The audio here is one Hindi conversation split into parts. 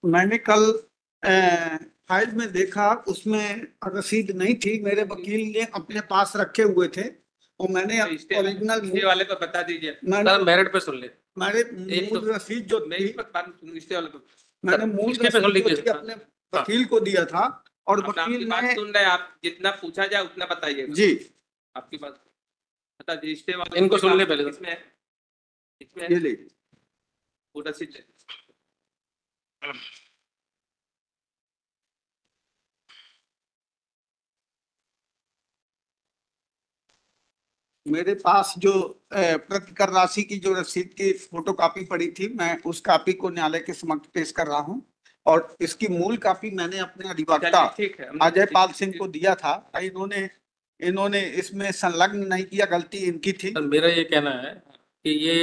मैंने कल फाइल में देखा, उसमें रसीद नहीं थी। मेरे वकील ने अपने पास रखे हुए थे और मैंने ओरिजिनल स्टे वाले को बता दीजिए। मैंने मेरिट पे सुन ले। मैंने एक मूल तो रसीद जो मैं थी, इस पर बात स्टे वाले को मैंने मूल स्टे पे सुन रसीद जो लीजिए। थी अपने वकील को दिया था और आप आपकी वकील बात ने सुन रहे हैं। आप जितना पूछा जाए उतना बताइएगा। जी आपकी बात बता दीजिए। स्टे वाले इनको सुन ले पहले। इसमें ये ले वो रसीद मेरे पास जो प्रतिकर राशि की जो रसीद की फोटोकॉपी पड़ी थी, मैं उस कॉपी को न्यायालय के समक्ष पेश कर रहा हूं और इसकी मूल कॉपी मैंने अपने अधिवक्ता ठीक है अजय पाल सिंह को दिया था। इन्होंने इन्होंने इसमें संलग्न नहीं किया, गलती इनकी थी। मेरा ये कहना है कि ये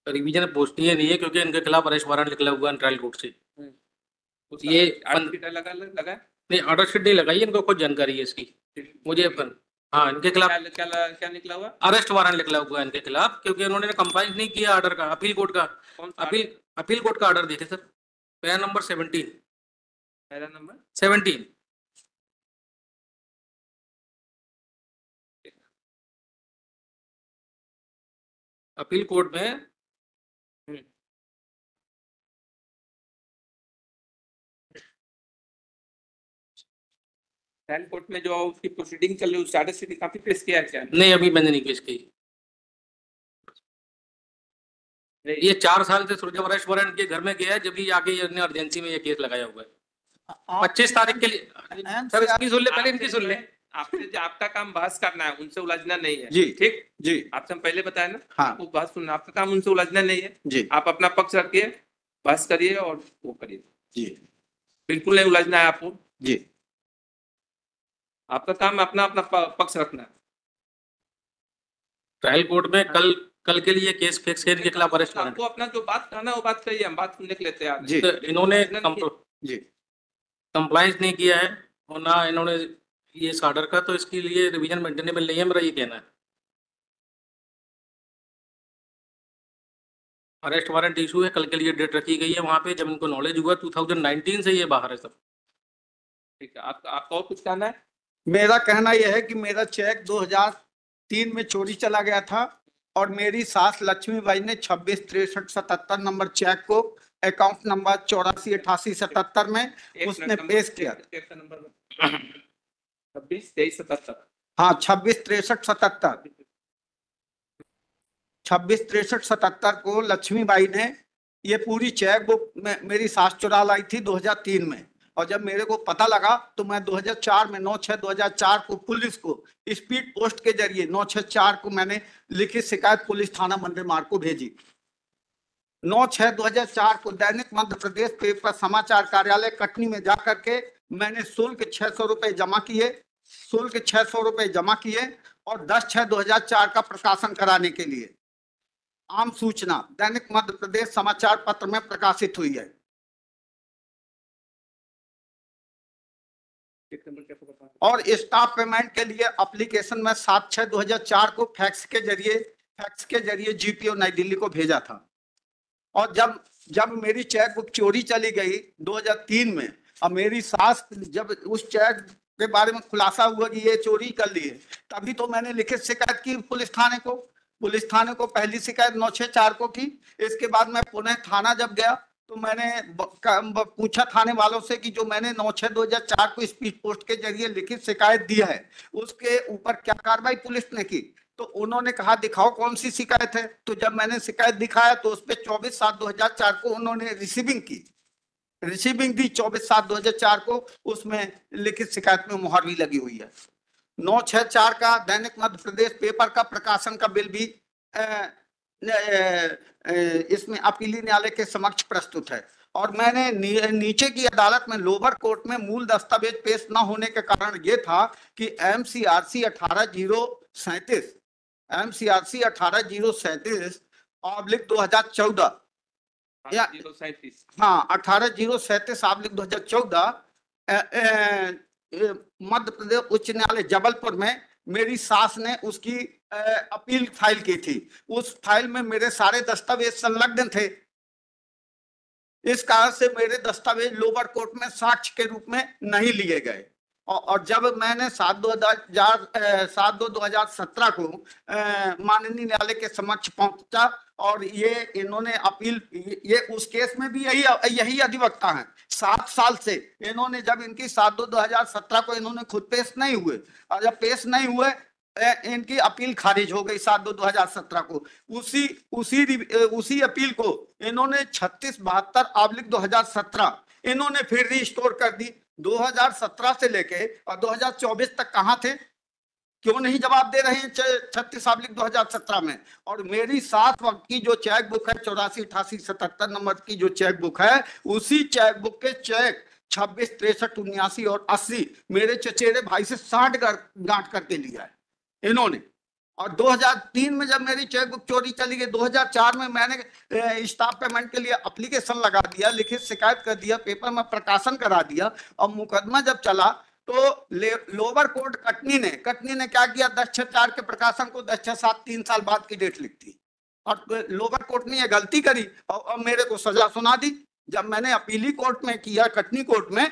रिवीजन पोस्टिंग नहीं है, क्योंकि इनके खिलाफ अरेस्ट वारंट निकला हुआ है ट्रायल कोर्ट से। ये लगा नहीं, ऑर्डर शीट नहीं लगाई, इनको खुद जानकारी है इसकी। मुझे हाँ, इनके खिलाफ क्या निकला हुआ? अरेस्ट वारंट निकला हुआ है इनके खिलाफ, क्योंकि इन्होंने कंप्लाइंस नहीं किया ऑर्डर का, अपील कोर्ट का। अपील कोर्ट का ऑर्डर देखे sir, para number 17। Para number 17 appeal court में। ट्रायल कोर्ट में जो उसकी प्रोसीडिंग चल रही है, उस ऑर्डर शीट काफी पेश किया है क्या? नहीं, अभी मैंने नहीं पेश की। ये 4 साल से जब अरेस्ट वारंट के घर में गया है, जब भी आगे इमरजेंसी में ये केस लगाया हुआ है 25 तारीख के लिए। सर इसकी सुन ले पहले, इनकी सुन ले। आपसे आपका काम बहस करना है, उनसे उलझना नहीं है। जी ठीक जी, आपसे हम पहले बताया ना। हाँ, आपको बहस सुनना, आपका काम उनसे उलझना नहीं है जी। आप अपना पक्ष रखिए, बहस करिए और वो करिए जी, बिल्कुल नहीं उलझना है आपको जी। आपका काम अपना अपना पक्ष रखना है। ट्रायल कोर्ट में कल के लिए केस फिक्स है इनके खिलाफ अरेस्ट वारंट। आपको अपना जो बात करना है वो बात करिए, हम बात सुनने के लिए तैयार हैं। जी। तो इन्होंने जी कंप्लाइंस नहीं किया है और ना इन्होंने ये इस ऑर्डर का, तो इसके लिए रिवीजन मेंटेनेबल नहीं है, मेरा ये कहना है। अरेस्ट वारंट इशू है, कल के लिए डेट रखी गई है वहां पे, जब इनको नॉलेज हुआ 2019 से ये बाहर है सब। ठीक है, आपका और कुछ कहना है? मेरा कहना यह है कि मेरा चेक 2003 में चोरी चला गया था और मेरी सास लक्ष्मीबाई ने 266377 नंबर चेक को अकाउंट नंबर 848877 में उसने पेश किया। 266377। हाँ, 266377 266377 को लक्ष्मीबाई ने ये पूरी चेक बुक मेरी सास चुरा लाई थी 2003 में। और जब मेरे को पता लगा तो मैं 2004 में 9/6/2004 को पुलिस को स्पीड पोस्ट के जरिए 9/6/4 को मैंने लिखित शिकायत पुलिस थाना मंदिर मार्ग को भेजी। 9/6/2004 को दैनिक मध्य प्रदेश पेपर समाचार कार्यालय कटनी में जाकर के मैंने शुल्क 600 रुपए जमा किए, और 10/6/2004 का प्रकाशन कराने के लिए आम सूचना दैनिक मध्य प्रदेश समाचार पत्र में प्रकाशित हुई है। और स्टाफ पेमेंट के लिए एप्लीकेशन में 7/6/2004 को फैक्स के जरिए जीपीओ नई दिल्ली को भेजा था। और जब मेरी चेक बुक चोरी चली गई 2003 में, और मेरी सास जब उस चेक के बारे में खुलासा हुआ कि ये चोरी कर लिए, तभी तो मैंने लिखित शिकायत की पुलिस थाने को पहली शिकायत 9/6/4 को की। इसके बाद मैं पुणे थाना जब गया तो मैंने पूछा थाने वालों से कि जो मैंने 9/6/2004 को स्पीड पोस्ट के जरिए लिखित शिकायत दी है उसके ऊपर क्या कार्रवाई पुलिस ने की। तो उन्होंने कहा दिखाओ कौन सी शिकायत है। तो जब मैंने शिकायत दिखाया तो उस पर 24/7/2004 को उन्होंने रिसीविंग दी 24/7/2004 को उसमें लिखित शिकायत में मुहर भी लगी हुई है। 9/6/4 का दैनिक मध्य प्रदेश पेपर का प्रकाशन का बिल भी इसमें अपीली न्यायालय के समक्ष प्रस्तुत है। और मैंने नीचे की अदालत में लोअर कोर्ट में मूल दस्तावेज पेश न होने के कारण यह था कि एमसीआरसी 18/037/2014 या हाँ 18/037/2014 मध्य प्रदेश उच्च न्यायालय जबलपुर में मेरी सास ने उसकी अपील फाइल की थी। उस फाइल में मेरे सारे दस्तावेज संलग्न थे। इस कारण से मेरे दस्तावेज लोअर कोर्ट में साक्ष्य के रूप में नहीं लिए गए। और जब मैंने 7/2/2017 को माननीय न्यायालय के समक्ष पहुंचा और ये इन्होंने अपील, ये उस केस में भी यही अधिवक्ता हैं 7 साल से। इन्होंने जब इनकी 7/2/2017 को इन्होंने खुद पेश नहीं हुए, और जब पेश नहीं हुए इनकी अपील खारिज हो गई 7/2/2017 को। उसी अपील को इन्होंने 3672/2017 इन्होंने फिर रिस्टोर कर दी। 2017 से लेके और 2024 तक कहां थे, क्यों नहीं जवाब दे रहे हैं 36/2017 में। और मेरी 7 वक्त की जो चेक बुक है 84, 88, 77 नंबर की जो चेक बुक है, उसी चेक बुक के चेक 26, 63, 79 और 80 मेरे चचेरे भाई से 60 गांठ करके लिया है इन्होंने। और 2003 में जब मेरी चेक बुक चोरी चली गई, 2004 में मैंने स्टाफ पेमेंट के लिए एप्लीकेशन लगा दिया, लिखित शिकायत कर दिया, पेपर में प्रकाशन करा दिया। और मुकदमा जब चला तो लोअर कोर्ट कटनी ने क्या किया, 10/6/4 के प्रकाशन को 10/6/7 3 साल बाद की डेट लिखती। और लोअर कोर्ट ने यह गलती करी और मेरे को सजा सुना दी। जब मैंने अपीली कोर्ट में किया, कटनी कोर्ट में,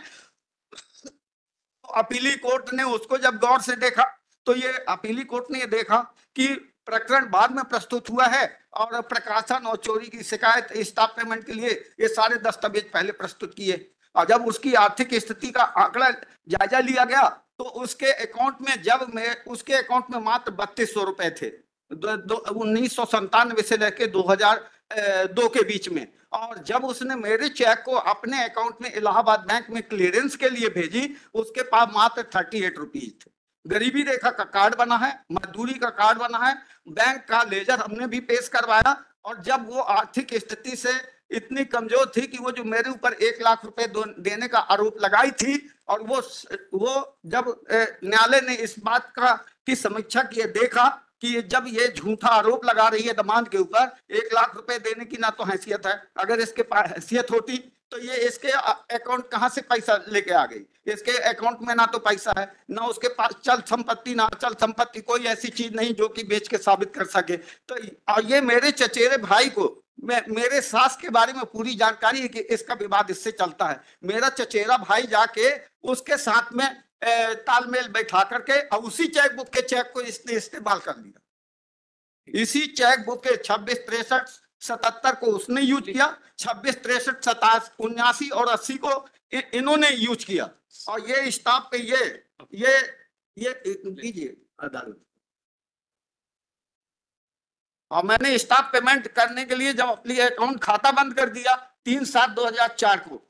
अपीली कोर्ट ने उसको जब गौर से देखा तो ये अपीली कोर्ट ने ये देखा कि प्रकरण बाद में प्रस्तुत हुआ है और प्रकाशन और चोरी की शिकायत स्टाफ पेमेंट के लिए ये सारे दस्तावेज पहले प्रस्तुत किए। और जब उसकी आर्थिक स्थिति का आंकड़ा जायजा लिया गया तो उसके अकाउंट में उसके अकाउंट में मात्र 3200 रुपए थे 1997 से लेकर 2002 के बीच में। और जब उसने मेरे चेक को अपने अकाउंट में इलाहाबाद बैंक में क्लियरेंस के लिए भेजी, उसके पास मात्र 38 रुपीज थे। गरीबी रेखा का कार्ड बना है, मजदूरी का कार्ड बना है, बैंक का लेजर हमने भी पेश करवाया। और जब वो आर्थिक स्थिति से इतनी कमजोर थी कि वो जो मेरे ऊपर 1 लाख रुपए देने का आरोप लगाई थी, और वो जब न्यायालय ने इस बात की समीक्षा की, देखा कि जब ये झूठा आरोप लगा रही है दमाद के ऊपर, 1 लाख रुपए देने की ना तो हैसियत है, अगर इसके पास हैसियत होती तो ये इसके अकाउंट कहां से पैसा लेके आ गई। इसके अकाउंट में ना तो पैसा है, ना उसके पास चल संपत्ति, ना अचल संपत्ति, कोई ऐसी चीज नहीं जो कि बेच के साबित कर सके। तो और ये मेरे चचेरे भाई को मेरे सास के बारे में पूरी जानकारी है कि इसका विवाद इससे चलता है। मेरा चचेरा भाई जाके उसके साथ में तालमेल बैठा करके और उसी चेक बुक के चेक को इसने इस्तेमाल कर लिया। इसी चेक बुक के 26, 63, 77 को उसने यूज किया, 26, 63, 77, 79 और 80 को इन्होंने यूज किया। और ये स्टाफ पे ये लीजिए अदालत। और मैंने स्टाफ पेमेंट करने के लिए जब अपनी अकाउंट खाता बंद कर दिया 3/7/2004 को,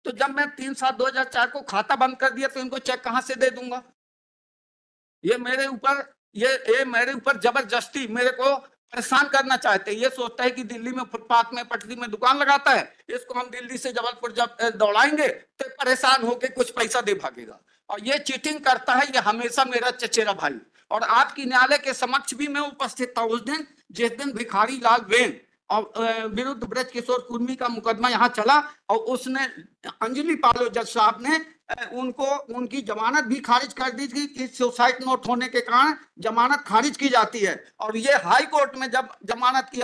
तो जब मैं 3/7/2004 को खाता बंद कर दिया तो इनको चेक कहां से दे दूंगा। ये मेरे ऊपर जबरदस्ती मेरे को परेशान करना चाहते हैं। ये सोचता है कि दिल्ली में फुटपाथ में पटरी में दुकान लगाता है, इसको हम दिल्ली से जबलपुर जब दौड़ाएंगे तो परेशान होके कुछ पैसा दे भागेगा। और ये चीटिंग करता है, ये हमेशा मेरा चचेरा भाई। और आपकी न्यायालय के समक्ष भी मैं उपस्थित था उस दिन, जिस दिन भिखारी लाल वेन और विरुद्ध ब्रज किशोर कुर्मी का मुकदमा यहाँ चला। और उसने अंजलि पालो जज साहब ने उनको उनकी जमानत भी खारिज कर दी थी कि सुसाइड नोट होने के कारण जमानत खारिज की जाती है। और ये हाई कोर्ट में जब जमानत की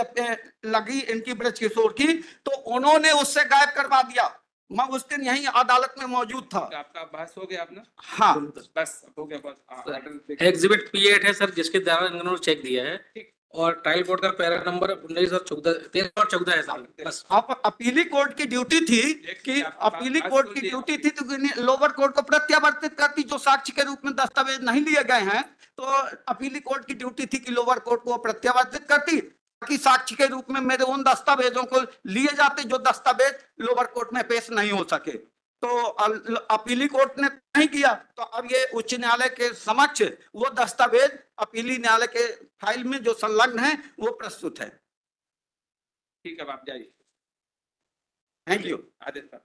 लगी इनकी ब्रज किशोर की, तो उन्होंने उससे गायब करवा दिया। मैं उस दिन यही अदालत में मौजूद था। आपका बहस हो गया आपने? हाँ बस हो गया बस। एग्जिबिट P8 है सर, जिसके द्वारा इन्होंने चेक दिया है, और ट्रायल कोर्ट का पैरा नंबर 19 और 14 है सर। बस आप अपीली कोर्ट की ड्यूटी थी कि अपीली कोर्ट की ड्यूटी थी तो लोअर कोर्ट को प्रत्यावर्तित करती, जो साक्ष्य के रूप में दस्तावेज नहीं लिए गए हैं। तो अपीली कोर्ट की ड्यूटी थी कि लोअर कोर्ट को प्रत्यावर्तित करती कि साक्ष्य के रूप में मेरे उन दस्तावेजों को लिए जाते जो दस्तावेज लोअर कोर्ट में पेश नहीं हो सके। तो अपीली कोर्ट ने नहीं किया, तो अब ये उच्च न्यायालय के समक्ष वो दस्तावेज अपीली न्यायालय के फाइल में जो संलग्न है वो प्रस्तुत है। ठीक है, आप जाइए। Thank you. आदेश साहब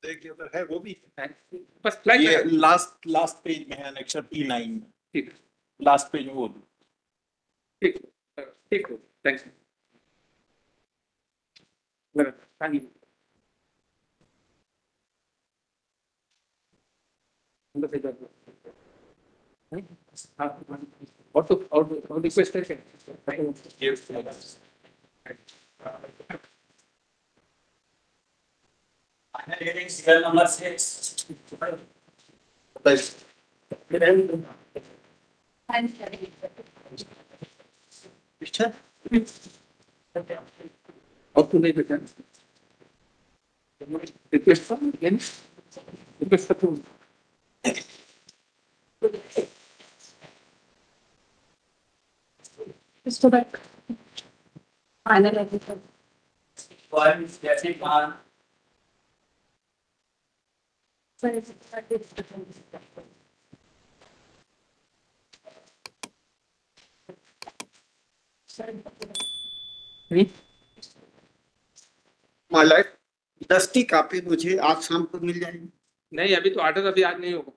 देखिए उधर है वो भी है। बस ये लास्ट पेज में है, एनेक्सर P9 में। ठीक, लास्ट पेज में वो ठीक ठीक हो, थैंक्स। Thank you. और रिक्वेस्ट है Serial number 6. अब तो नहीं बेटा रिक्वेस्ट कर again रिक्वेस्ट कर तुम Mr. Beck. Final editor. One, जैसे कहा मालिक, दस्ती कापी मुझे आज शाम को मिल जाएगी। नहीं अभी तो ऑर्डर अभी आज नहीं होगा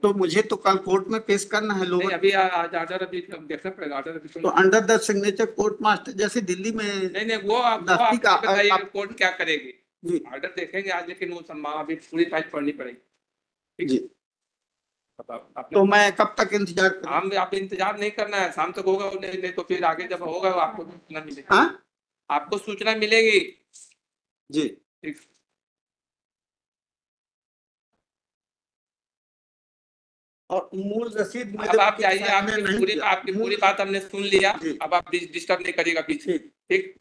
तो मुझे तो कल कोर्ट में पेश करना है नहीं लोग। अभी आज ऑर्डर अभी देखना पड़ेगा ऑर्डर अभी तो under the signature court master जैसे दिल्ली में नहीं वो आप दस्ती का बताइए कोर्ट क्या करेगी जी ऑर्डर देखेंगे आज लेकिन वो अभी पूरी फाइल पढ़नी पड़ेगी जी। तो मैं कब तक इंतजार करूं? हम आप इंतजार नहीं करना है शाम तक होगा नहीं तो फिर आगे जब होगा आपको सूचना मिलेगी। हाँ आपको सूचना मिलेगी जी। ठीक। और मूल रसीद अब आप जाइए आपकी आपकी पूरी बात हमने सुन लिया जी। अब आप डिस्टर्ब नहीं करिएगा पीछे ठीक।